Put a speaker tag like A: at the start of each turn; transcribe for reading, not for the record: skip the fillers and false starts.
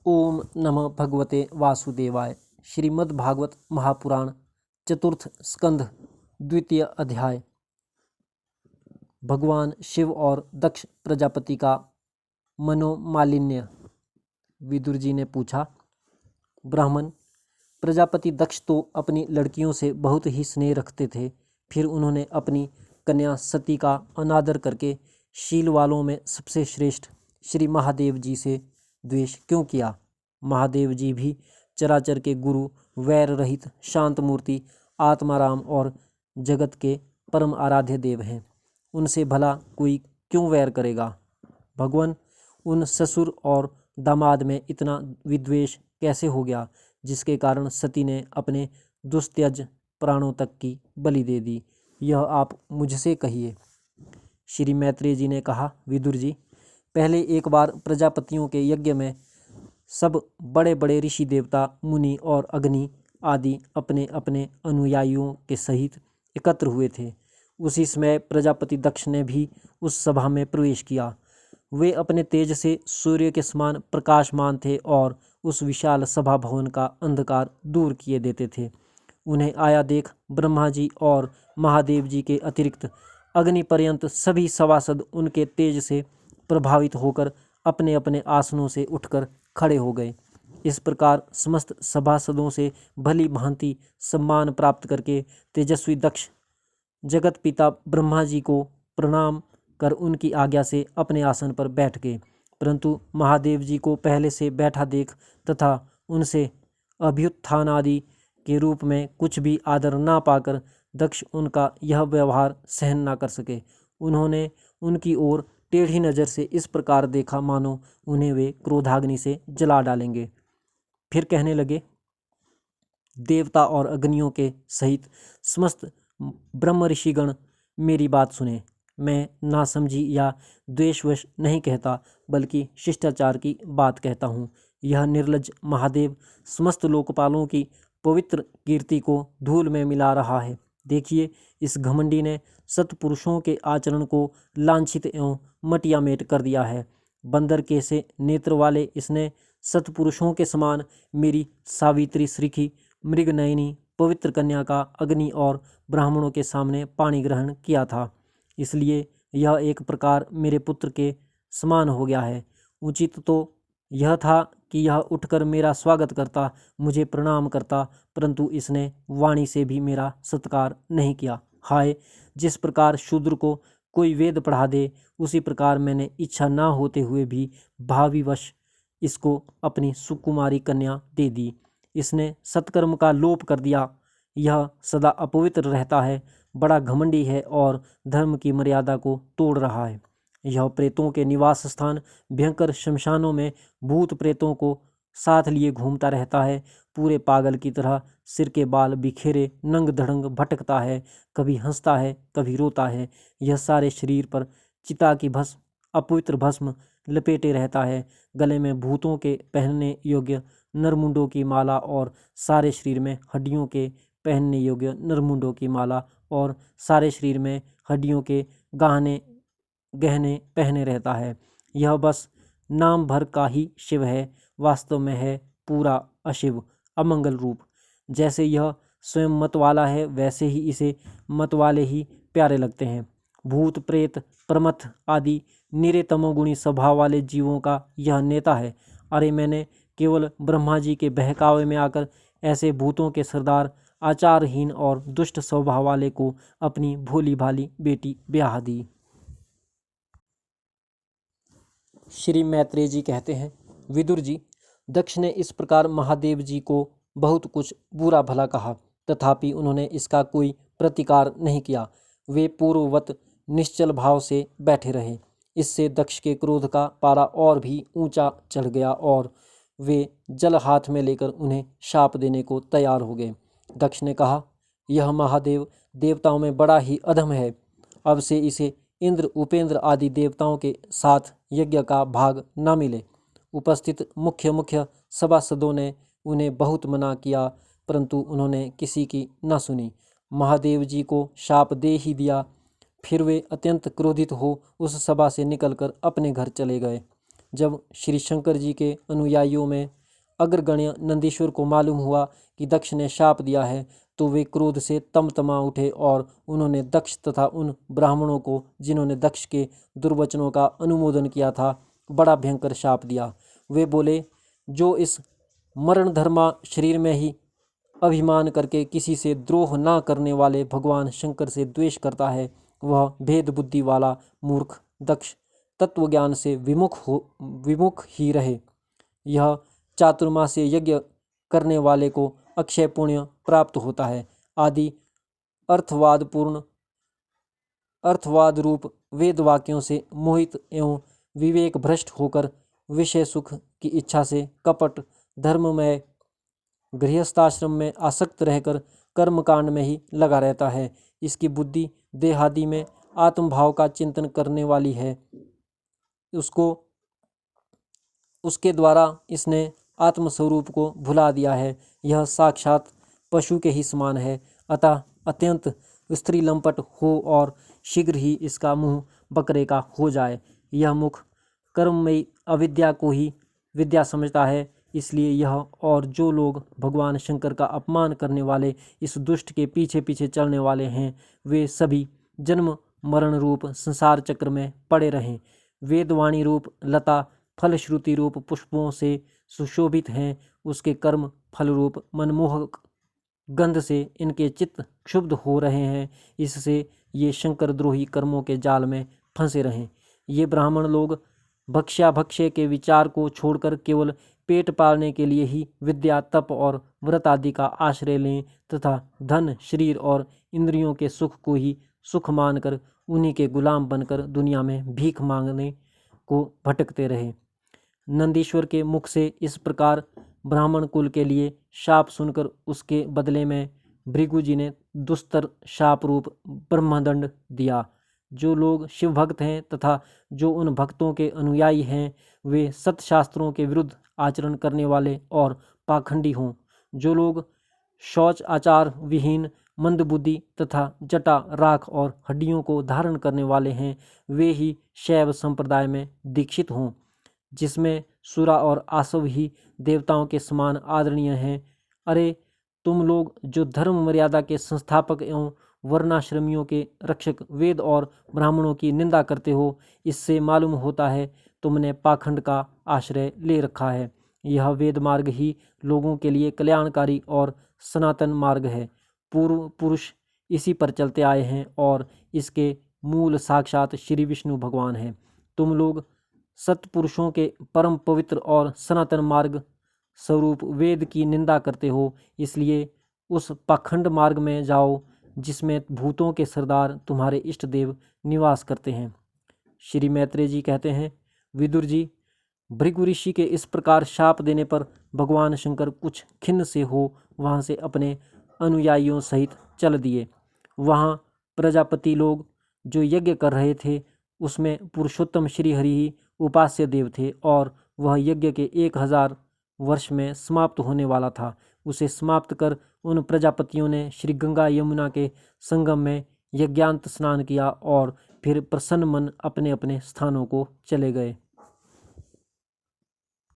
A: ओम नमः भगवते वासुदेवाय। श्रीमद्भागवत महापुराण चतुर्थ स्कंध द्वितीय अध्याय। भगवान शिव और दक्ष प्रजापति का मनोमालिन्य। विदुर जी ने पूछा, ब्राह्मण, प्रजापति दक्ष तो अपनी लड़कियों से बहुत ही स्नेह रखते थे, फिर उन्होंने अपनी कन्या सती का अनादर करके शील वालों में सबसे श्रेष्ठ श्री महादेव जी से द्वेष क्यों किया? महादेव जी भी चराचर के गुरु, वैर रहित शांत मूर्ति, आत्माराम और जगत के परम आराध्य देव हैं। उनसे भला कोई क्यों वैर करेगा? भगवान, उन ससुर और दामाद में इतना विद्वेष कैसे हो गया, जिसके कारण सती ने अपने दुस्त्यज प्राणों तक की बलि दे दी? यह आप मुझसे कहिए। श्री मैत्रेय जी ने कहा, विदुर जी, पहले एक बार प्रजापतियों के यज्ञ में सब बड़े बड़े ऋषि देवता, मुनि और अग्नि आदि अपने अपने अनुयायियों के सहित एकत्र हुए थे। उसी समय प्रजापति दक्ष ने भी उस सभा में प्रवेश किया। वे अपने तेज से सूर्य के समान प्रकाशमान थे और उस विशाल सभा भवन का अंधकार दूर किए देते थे। उन्हें आया देख ब्रह्मा जी और महादेव जी के अतिरिक्त अग्नि पर्यंत सभी सभासद उनके तेज से प्रभावित होकर अपने अपने आसनों से उठकर खड़े हो गए। इस प्रकार समस्त सभासदों से भली भांति सम्मान प्राप्त करके तेजस्वी दक्ष जगत पिता ब्रह्मा जी को प्रणाम कर उनकी आज्ञा से अपने आसन पर बैठ गए। परंतु महादेव जी को पहले से बैठा देख तथा उनसे अभ्युत्थान आदि के रूप में कुछ भी आदर ना पाकर दक्ष उनका यह व्यवहार सहन ना कर सके। उन्होंने उनकी ओर टेढ़ी नज़र से इस प्रकार देखा मानो उन्हें वे क्रोधाग्नि से जला डालेंगे। फिर कहने लगे, देवता और अग्नियों के सहित समस्त ब्रह्म ऋषिगण मेरी बात सुने। मैं नासमझी या द्वेषवश नहीं कहता, बल्कि शिष्टाचार की बात कहता हूँ। यह निर्लज्ज महादेव समस्त लोकपालों की पवित्र कीर्ति को धूल में मिला रहा है। देखिए, इस घमंडी ने सत्पुरुषों के आचरण को लांछित एवं मटियामेट कर दिया है। बंदर के से नेत्र वाले इसने सत्पुरुषों के समान मेरी सावित्री श्रीखी मृगनयनी पवित्र कन्या का अग्नि और ब्राह्मणों के सामने पाणी ग्रहण किया था। इसलिए यह एक प्रकार मेरे पुत्र के समान हो गया है। उचित तो यह था कि यह उठकर मेरा स्वागत करता, मुझे प्रणाम करता, परंतु इसने वाणी से भी मेरा सत्कार नहीं किया। हाय, जिस प्रकार शूद्र को कोई वेद पढ़ा दे, उसी प्रकार मैंने इच्छा ना होते हुए भी भावीवश इसको अपनी सुकुमारी कन्या दे दी। इसने सत्कर्म का लोप कर दिया। यह सदा अपवित्र रहता है, बड़ा घमंडी है और धर्म की मर्यादा को तोड़ रहा है। यह प्रेतों के निवास स्थान भयंकर शमशानों में भूत प्रेतों को साथ लिए घूमता रहता है। पूरे पागल की तरह सिर के बाल बिखेरे नंग धड़ंग भटकता है, कभी हंसता है, कभी रोता है। यह सारे शरीर पर चिता की भस्म, अपवित्र भस्म लपेटे रहता है। गले में भूतों के पहनने योग्य नरमुंडों की माला और सारे शरीर में हड्डियों के पहनने योग्य नरमुंडों की माला और सारे शरीर में हड्डियों के गहने पहने रहता है। यह बस नाम भर का ही शिव है, वास्तव में है पूरा अशिव, अमंगल रूप। जैसे यह स्वयं मत वाला है, वैसे ही इसे मत वाले ही प्यारे लगते हैं। भूत प्रेत प्रमथ आदि निरे तमोगुणी स्वभाव वाले जीवों का यह नेता है। अरे, मैंने केवल ब्रह्मा जी के बहकावे में आकर ऐसे भूतों के सरदार, आचारहीन और दुष्ट स्वभाव वाले को अपनी भोली भाली बेटी ब्याह दी। श्री मैत्रेय जी कहते हैं, विदुर जी, दक्ष ने इस प्रकार महादेव जी को बहुत कुछ बुरा भला कहा, तथापि उन्होंने इसका कोई प्रतिकार नहीं किया। वे पूर्ववत निश्चल भाव से बैठे रहे। इससे दक्ष के क्रोध का पारा और भी ऊंचा चढ़ गया और वे जल हाथ में लेकर उन्हें शाप देने को तैयार हो गए। दक्ष ने कहा, यह महादेव देवताओं में बड़ा ही अधम है। अब से इसे इंद्र, उपेंद्र आदि देवताओं के साथ यज्ञ का भाग न मिले। उपस्थित मुख्य मुख्य सभासदों ने उन्हें बहुत मना किया, परंतु उन्होंने किसी की न सुनी। महादेव जी को शाप दे ही दिया। फिर वे अत्यंत क्रोधित हो उस सभा से निकलकर अपने घर चले गए। जब श्री शंकर जी के अनुयायियों में अग्रगण्य नंदीश्वर को मालूम हुआ कि दक्ष ने शाप दिया है तो वे क्रोध से तमतमा उठे और उन्होंने दक्ष तथा उन ब्राह्मणों को जिन्होंने दक्ष के दुर्वचनों का अनुमोदन किया था बड़ा भयंकर शाप दिया। वे बोले, जो इस मरण धर्मा शरीर में ही अभिमान करके किसी से द्रोह ना करने वाले भगवान शंकर से द्वेष करता है वह भेद बुद्धि वाला मूर्ख दक्ष तत्वज्ञान से विमुख ही रहे। यह चातुर्मास्य यज्ञ करने वाले को अक्षय पुण्य प्राप्त होता है आदि अर्थवाद रूप वेद वाक्यों से मोहित एवं विवेक भ्रष्ट होकर विषय सुख की इच्छा से कपट धर्ममय गृहस्थाश्रम में आसक्त रहकर कर्मकांड में ही लगा रहता है। इसकी बुद्धि देहादि में आत्मभाव का चिंतन करने वाली है। उसके द्वारा इसने आत्मस्वरूप को भुला दिया है। यह साक्षात पशु के ही समान है। अतः अत्यंत स्त्री लंपट हो और शीघ्र ही इसका मुंह बकरे का हो जाए। यह मुख कर्ममयी अविद्या को ही विद्या समझता है। इसलिए यह और जो लोग भगवान शंकर का अपमान करने वाले इस दुष्ट के पीछे पीछे चलने वाले हैं वे सभी जन्म मरण रूप संसार चक्र में पड़े रहें। वेदवाणी रूप लता फलश्रुति रूप पुष्पों से सुशोभित हैं। उसके कर्म फल रूप मनमोहक गंध से इनके चित्त क्षुब्ध हो रहे हैं। इससे ये शंकर द्रोही कर्मों के जाल में फंसे रहें। ये ब्राह्मण लोग भक्ष्य के विचार को छोड़कर केवल पेट पालने के लिए ही विद्या तप और व्रत आदि का आश्रय लें तथा धन शरीर और इंद्रियों के सुख को ही सुख मानकर उन्हीं के गुलाम बनकर दुनिया में भीख मांगने को भटकते रहे। नंदीश्वर के मुख से इस प्रकार ब्राह्मण कुल के लिए शाप सुनकर उसके बदले में भृगु जी ने दुस्तर शाप रूप ब्रह्मदंड दिया। जो लोग शिव भक्त हैं तथा जो उन भक्तों के अनुयायी हैं वे सत्शास्त्रों के विरुद्ध आचरण करने वाले और पाखंडी हों। जो लोग शौच आचार विहीन मंदबुद्धि तथा जटा राख और हड्डियों को धारण करने वाले हैं वे ही शैव संप्रदाय में दीक्षित हों, जिसमें सुरा और आसव ही देवताओं के समान आदरणीय हैं। अरे तुम लोग जो धर्म मर्यादा के संस्थापक एवं वर्णाश्रमियों के रक्षक वेद और ब्राह्मणों की निंदा करते हो, इससे मालूम होता है तुमने पाखंड का आश्रय ले रखा है। यह वेद मार्ग ही लोगों के लिए कल्याणकारी और सनातन मार्ग है। पूर्व पुरुष इसी पर चलते आए हैं और इसके मूल साक्षात श्री विष्णु भगवान हैं। तुम लोग सत्पुरुषों के परम पवित्र और सनातन मार्ग स्वरूप वेद की निंदा करते हो, इसलिए उस पाखंड मार्ग में जाओ जिसमें भूतों के सरदार तुम्हारे इष्ट देव निवास करते हैं। श्री मैत्रेय जी कहते हैं, विदुर जी, भृगु ऋषि के इस प्रकार शाप देने पर भगवान शंकर कुछ खिन्न से हो वहाँ से अपने अनुयायियों सहित चल दिए। वहाँ प्रजापति लोग जो यज्ञ कर रहे थे उसमें पुरुषोत्तम श्री हरि ही उपास्य देव थे और वह यज्ञ के 1000 वर्ष में समाप्त होने वाला था। उसे समाप्त कर उन प्रजापतियों ने श्री गंगा यमुना के संगम में यज्ञांत स्नान किया और फिर प्रसन्न मन अपने अपने स्थानों को चले गए।